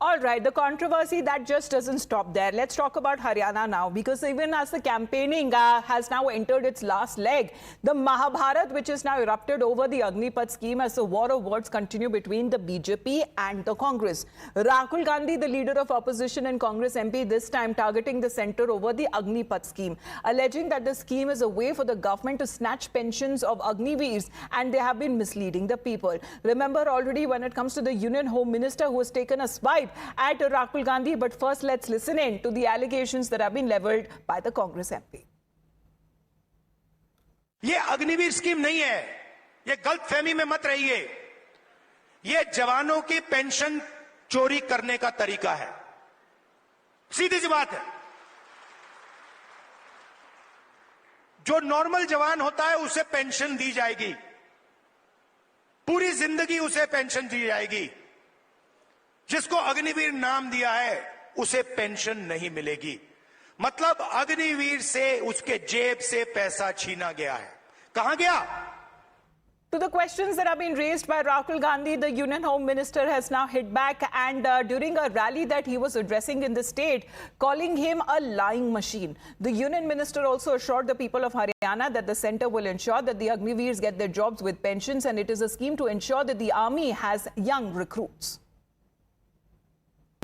All right, the controversy that just doesn't stop there. Let's talk about Haryana now, because even as the campaigning has now entered its last leg, the Mahabharat, which is now erupted over the Agnipath scheme as the war of words continue between the BJP and the Congress. Rahul Gandhi, the leader of opposition and Congress MP, this time targeting the centre over the Agnipath scheme, alleging that the scheme is a way for the government to snatch pensions of Agniveers and they have been misleading the people. Remember already when it comes to the Union Home Minister who has taken a swipe at Rahul Gandhi, but first let's listen in to the allegations that have been leveled by the Congress MP. ये Agniveer scheme नहीं है, ये गलतफहमी में मत रहिए। ये जवानों की पेंशन चोरी करने का तरीका है, सीधी सी बात है। जो नॉर्मल जवान होता है उसे पेंशन दी जाएगी, पूरी जिंदगी उसे पेंशन दी जाएगी। जिसको अग्निवीर नाम दिया है उसे पेंशन नहीं मिलेगी। मतलब अग्निवीर से उसके जेब से पैसा छीना गया है। कहां गया? To the questions that have been raised by Rahul Gandhi, the Union Home Minister has now hit back and during a rally that he was addressing in the state, calling him a lying machine. The Union Minister also assured the people of Haryana that the centre will ensure that the Agniveers get their jobs with pensions, and it is a scheme to ensure that the army has young recruits.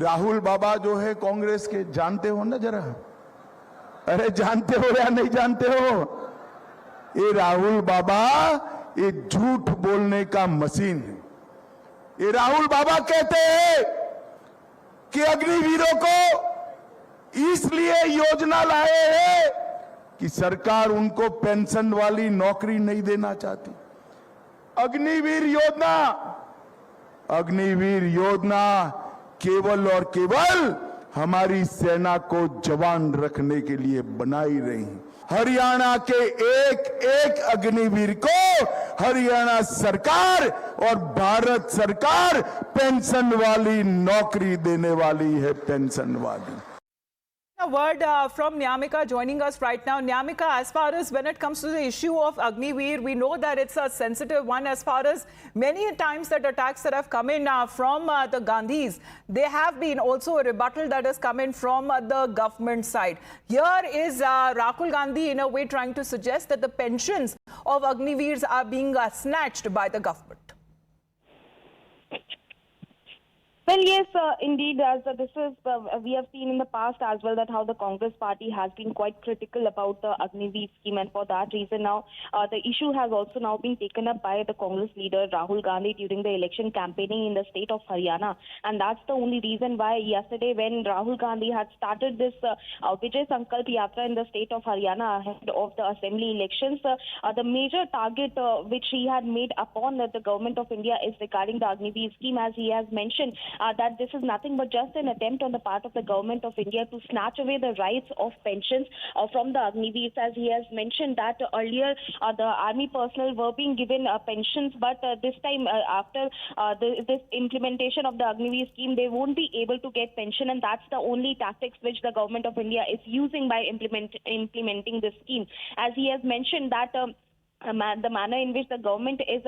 Rahul बाबा जो है कांग्रेस के, जानते हो ना जरा? अरे जानते हो या नहीं जानते हो? ये राहुल बाबा ये झूठ बोलने का मशीन है। ये राहुल बाबा कहते हैं कि अग्निवीरों को इसलिए योजना लाए हैं कि सरकार उनको पेंशन वाली नौकरी नहीं देना चाहती। अग्निवीर योजना केवल और केवल हमारी सेना को जवान रखने के लिए बनाई रही। हरियाणा के एक एक अग्निवीर को हरियाणा सरकार और भारत सरकार पेंशन वाली नौकरी देने वाली है, पेंशन वाली। A word from Nyamika joining us right now. Nyamika, as far as when it comes to the issue of Agniveer, we know that it's a sensitive one. As far as many times that attacks that have come in from the Gandhis, there have been also a rebuttal that has come in from the government side. Here is Rahul Gandhi in a way trying to suggest that the pensions of Agniveers are being snatched by the government. Well, yes, indeed, as this is, we have seen in the past as well that how the Congress party has been quite critical about the Agniveer scheme, and for that reason now the issue has also now been taken up by the Congress leader Rahul Gandhi during the election campaigning in the state of Haryana, and that's the only reason why yesterday when Rahul Gandhi had started this Vijay Sankalp Yatra in the state of Haryana ahead of the assembly elections, the major target which he had made upon the government of India is regarding the Agniveer scheme, as he has mentioned that this is nothing but just an attempt on the part of the government of India to snatch away the rights of pensions from the Agniveers, as he has mentioned that earlier the army personnel were being given pensions, but this time after this implementation of the Agniveer scheme, they won't be able to get pension, and that's the only tactics which the government of India is using by implementing this scheme. As he has mentioned that the manner in which the government is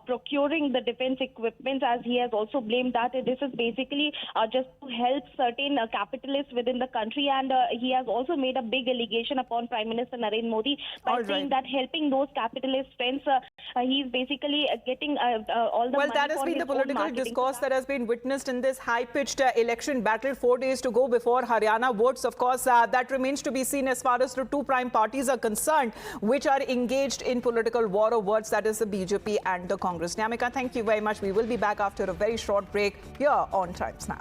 procuring the defense equipment, as he has also blamed that this is basically just to help certain capitalists within the country, and he has also made a big allegation upon Prime Minister Narendra Modi by saying that helping those capitalist friends, he is basically getting all the money. Well, that has been the political discourse that has been witnessed in this high-pitched election battle. 4 days to go before Haryana votes. Of course, that remains to be seen as far as the two prime parties are concerned, which are engaged in political war of words, that is the BJP and the Congress. Nyamika, thank you very much. We will be back after a very short break here on Times Now.